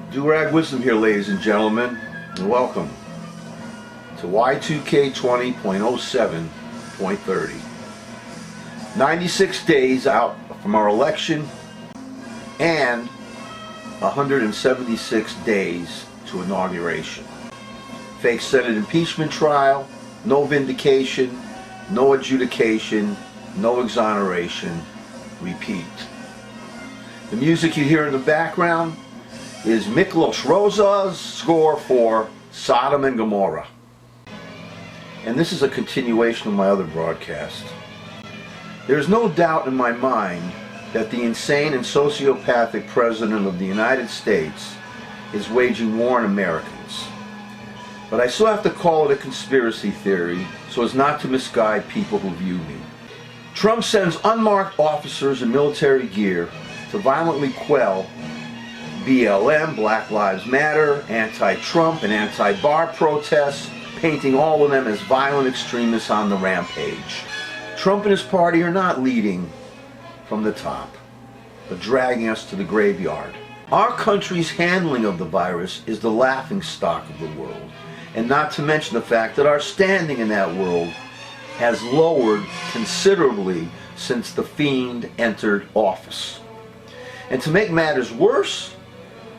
Do-Rag Wisdom here, ladies and gentlemen, and welcome to Y2K 20.07.30. 96 days out from our election and 176 days to inauguration. Fake Senate impeachment trial, no vindication, no adjudication, no exoneration. Repeat. The music you hear in the background is Miklos Rosa's score for Sodom and Gomorrah. And this is a continuation of my other broadcast. There is no doubt in my mind that the insane and sociopathic President of the United States is waging war on Americans. But I still have to call it a conspiracy theory so as not to misguide people who view me. Trump sends unmarked officers in military gear to violently quell BLM, Black Lives Matter, anti-Trump and anti-Barr protests, painting all of them as violent extremists on the rampage. Trump and his party are not leading from the top, but dragging us to the graveyard. Our country's handling of the virus is the laughingstock of the world, and not to mention the fact that our standing in that world has lowered considerably since the fiend entered office. And to make matters worse,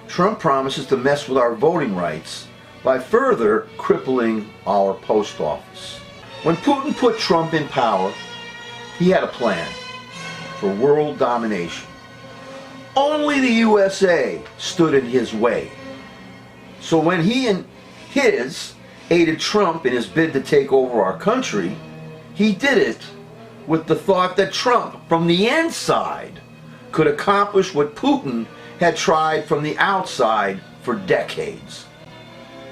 Trump promises to mess with our voting rights by further crippling our post office. When Putin put Trump in power, he had a plan for world domination. Only the USA stood in his way. So when he and his aided Trump in his bid to take over our country, he did it with the thought that Trump, from the inside, could accomplish what Putin had tried from the outside for decades: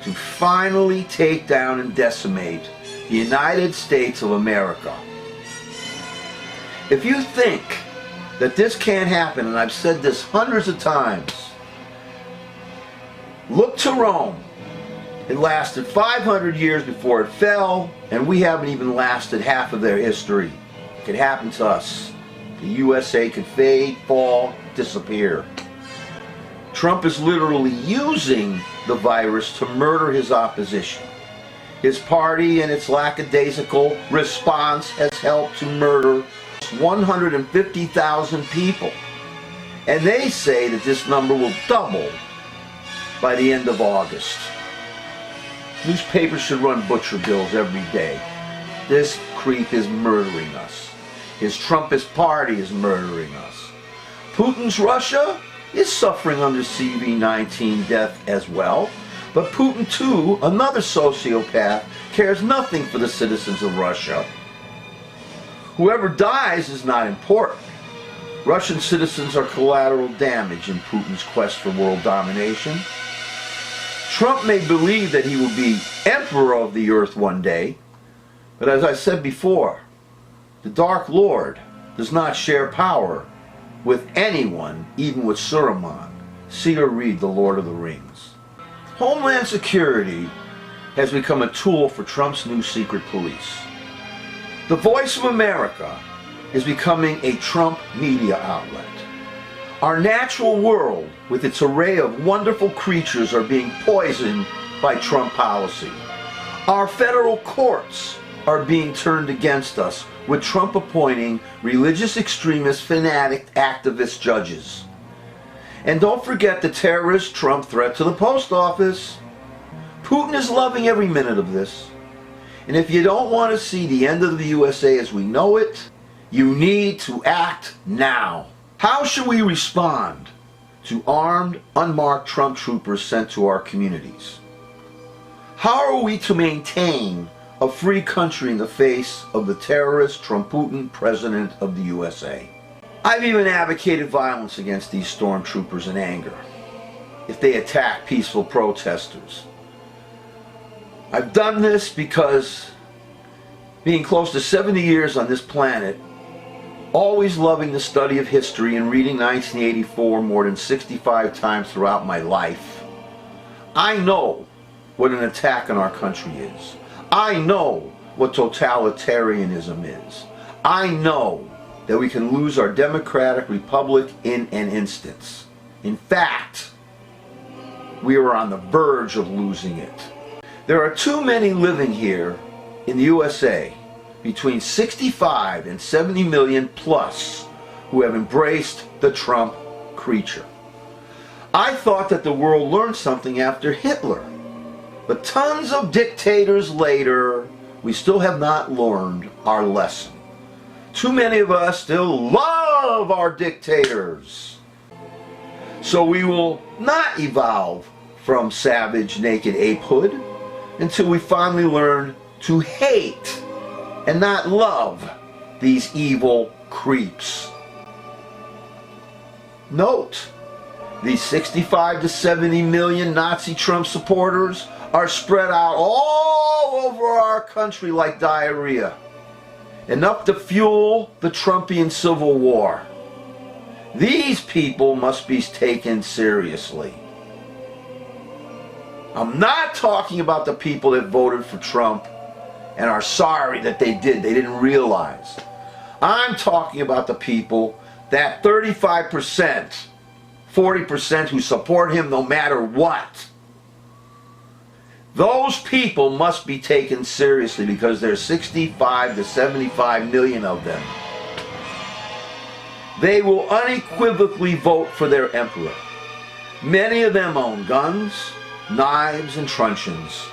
to finally take down and decimate the United States of America. If you think that this can't happen, and I've said this hundreds of times, look to Rome. It lasted 500 years before it fell, and we haven't even lasted half of their history. It could happen to us. The USA could fade, fall, disappear. Trump is literally using the virus to murder his opposition. His party and its lackadaisical response has helped to murder 150,000 people. And they say that this number will double by the end of August. Newspapers should run butcher bills every day. This creep is murdering us. His Trumpist party is murdering us. Putin's Russia is suffering under CV-19 death as well. But Putin, too, another sociopath, cares nothing for the citizens of Russia. Whoever dies is not important. Russian citizens are collateral damage in Putin's quest for world domination. Trump may believe that he will be emperor of the earth one day, but as I said before, the Dark Lord does not share power with anyone, even with Saruman. See or read The Lord of the Rings. Homeland Security has become a tool for Trump's new secret police. The Voice of America is becoming a Trump media outlet. Our natural world, with its array of wonderful creatures, are being poisoned by Trump policy. Our federal courts are being turned against us, with Trump appointing religious extremist, fanatic, activist judges. And don't forget the terrorist Trump threat to the post office. Putin is loving every minute of this. And if you don't want to see the end of the USA as we know it, you need to act now. How should we respond to armed, unmarked Trump troopers sent to our communities? How are we to maintain a free country in the face of the terrorist Trumputin President of the USA? I've even advocated violence against these stormtroopers in anger if they attack peaceful protesters. I've done this because, being close to 70 years on this planet, always loving the study of history and reading 1984 more than 65 times throughout my life, I know what an attack on our country is. I know what totalitarianism is. I know that we can lose our democratic republic in an instance. In fact, we are on the verge of losing it. There are too many living here in the USA, between 65 and 70 million plus, who have embraced the Trump creature. I thought that the world learned something after Hitler, but tons of dictators later, we still have not learned our lesson. Too many of us still love our dictators. So we will not evolve from savage, naked apehood until we finally learn to hate and not love these evil creeps. Note, these 65 to 70 million Nazi Trump supporters are spread out all over our country like diarrhea. Enough to fuel the Trumpian civil war. These people must be taken seriously. I'm not talking about the people that voted for Trump and are sorry that they didn't realize. I'm talking about the people, that 35%, 40% who support him no matter what. Those people must be taken seriously because there's 65 to 75 million of them. They will unequivocally vote for their emperor. Many of them own guns, knives, and truncheons.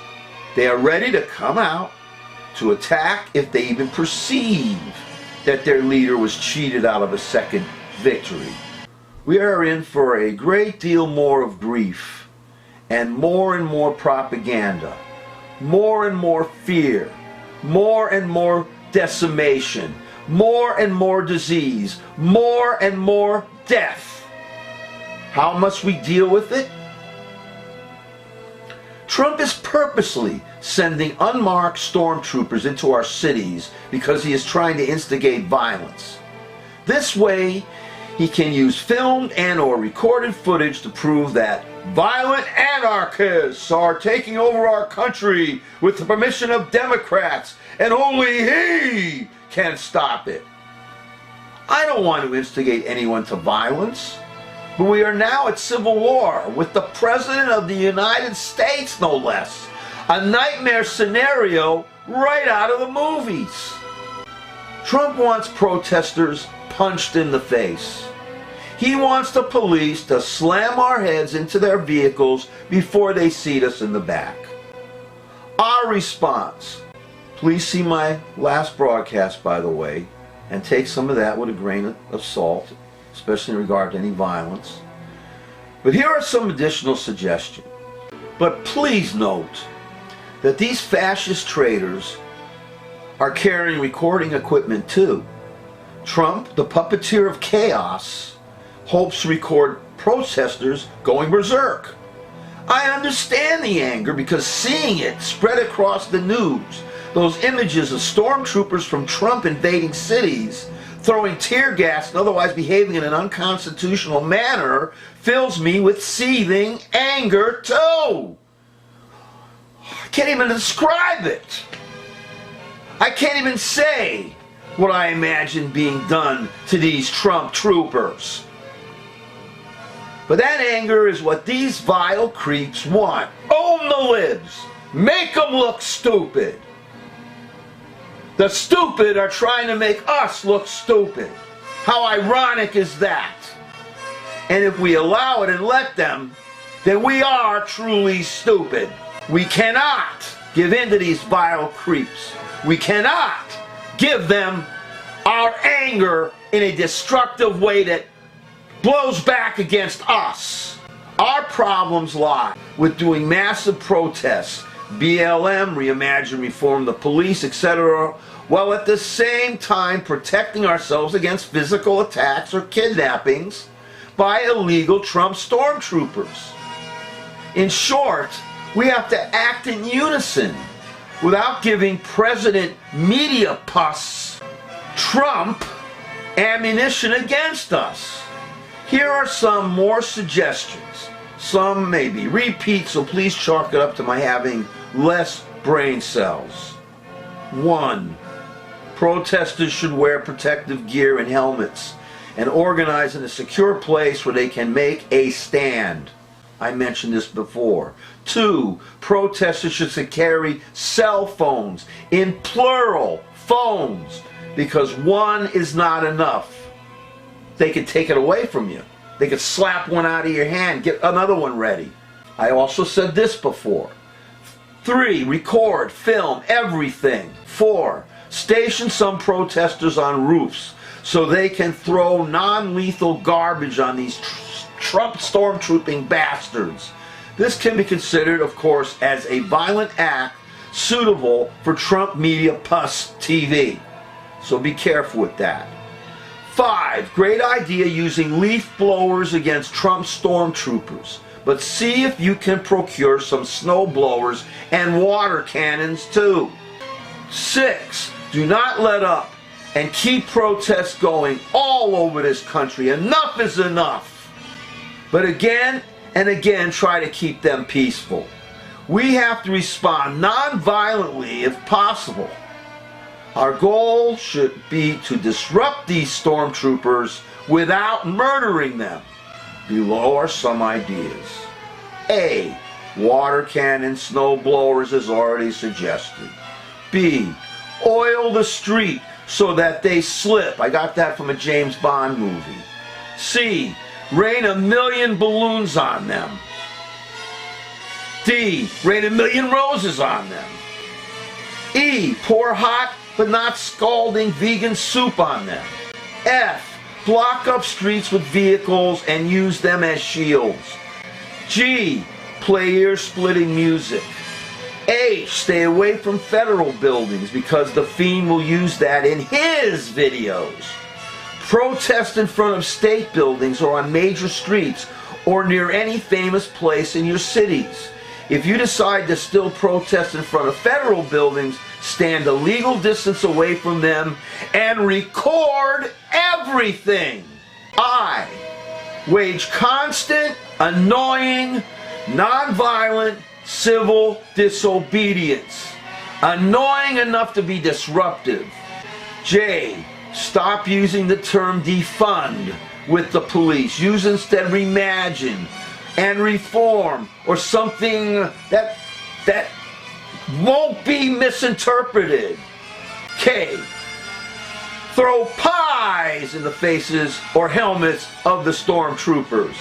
They are ready to come out to attack if they even perceive that their leader was cheated out of a second victory. We are in for a great deal more of grief and more propaganda, more and more fear, more and more decimation, more and more disease, more and more death. How must we deal with it? Trump is purposely sending unmarked stormtroopers into our cities because he is trying to instigate violence. This way, he can use filmed and/or recorded footage to prove that violent anarchists are taking over our country with the permission of Democrats, and only he can stop it. I don't want to instigate anyone to violence, but we are now at civil war with the President of the United States, no less. A nightmare scenario right out of the movies. Trump wants protesters punched in the face. He wants the police to slam our heads into their vehicles before they seat us in the back. Our response, please see my last broadcast, by the way, and take some of that with a grain of salt, especially in regard to any violence. But here are some additional suggestions. But please note that these fascist traitors are carrying recording equipment too. Trump, the puppeteer of chaos, hopes to record protesters going berserk. I understand the anger because seeing it spread across the news, those images of stormtroopers from Trump invading cities, throwing tear gas and otherwise behaving in an unconstitutional manner, fills me with seething anger too. I can't even describe it. I can't even say what I imagine being done to these Trump troopers. But that anger is what these vile creeps want. Own the libs. Make them look stupid. The stupid are trying to make us look stupid. How ironic is that? And if we allow it and let them, then we are truly stupid. We cannot give in to these vile creeps. We cannot give them our anger in a destructive way that blows back against us. Our problems lie with doing massive protests, BLM, reimagine, reform the police, etc., while at the same time protecting ourselves against physical attacks or kidnappings by illegal Trump stormtroopers. In short, we have to act in unison without giving President Media Puss Trump ammunition against us. Here are some more suggestions. Some may be repeats, so please chalk it up to my having less brain cells. 1. Protesters should wear protective gear and helmets and organize in a secure place where they can make a stand. I mentioned this before. 2, protesters should carry cell phones, in plural, phones, because one is not enough. They could take it away from you. They could slap one out of your hand, get another one ready. I also said this before. 3, record, film, everything. 4, station some protesters on roofs so they can throw non-lethal garbage on these Trump stormtrooping bastards. This can be considered, of course, as a violent act suitable for Trump Media Plus TV. So be careful with that. 5, great idea using leaf blowers against Trump stormtroopers. But see if you can procure some snow blowers and water cannons too. 6, do not let up and keep protests going all over this country. Enough is enough. But again and again, try to keep them peaceful. We have to respond non-violently if possible. Our goal should be to disrupt these stormtroopers without murdering them. Below are some ideas. A, water cannons, snow blowers as already suggested. B, oil the street so that they slip. I got that from a James Bond movie. C, rain 1,000,000 balloons on them. D, rain 1,000,000 roses on them. E, pour hot but not scalding vegan soup on them. F, block up streets with vehicles and use them as shields. G, play ear-splitting music. H, stay away from federal buildings because the fiend will use that in his videos. Protest in front of state buildings or on major streets or near any famous place in your cities. If you decide to still protest in front of federal buildings, stand a legal distance away from them and record everything. I, wage constant, annoying, nonviolent, civil disobedience. Annoying enough to be disruptive. J, stop using the term defund with the police. Use instead reimagine and reform or something that won't be misinterpreted. K, throw pies in the faces or helmets of the stormtroopers.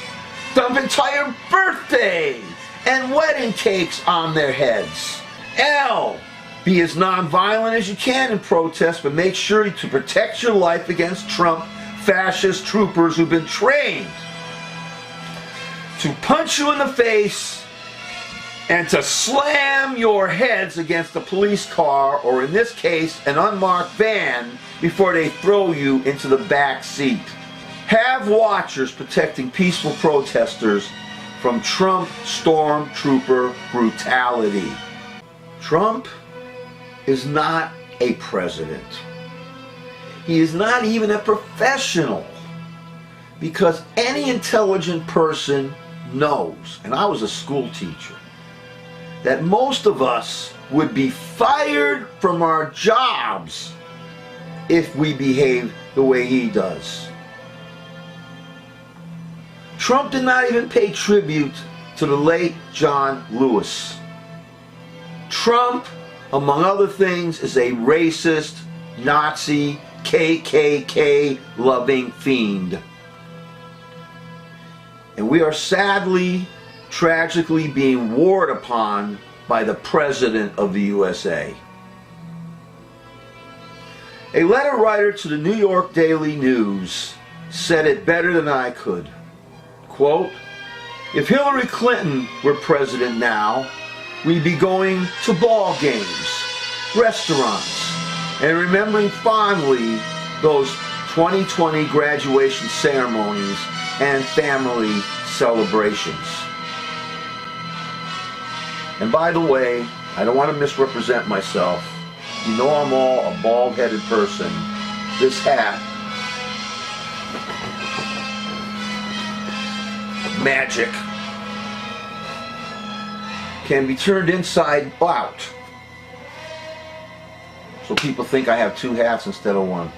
Dump entire birthday and wedding cakes on their heads. L, be as nonviolent as you can in protest, but make sure to protect your life against Trump fascist troopers who've been trained to punch you in the face and to slam your heads against a police car, or in this case, an unmarked van, before they throw you into the back seat. Have watchers protecting peaceful protesters from Trump stormtrooper brutality. Trump is not a president. He is not even a professional, because any intelligent person knows, and I was a school teacher, that most of us would be fired from our jobs if we behave the way he does. Trump did not even pay tribute to the late John Lewis. Trump, among other things, is a racist, Nazi, KKK-loving fiend. And we are sadly, tragically being warred upon by the President of the USA. A letter writer to the New York Daily News said it better than I could. Quote, if Hillary Clinton were president now, we'd be going to ball games, restaurants, and remembering fondly those 2020 graduation ceremonies and family celebrations. And by the way, I don't want to misrepresent myself. You know I'm all a bald-headed person. This hat, magic, can be turned inside out. So people think I have two hats instead of one.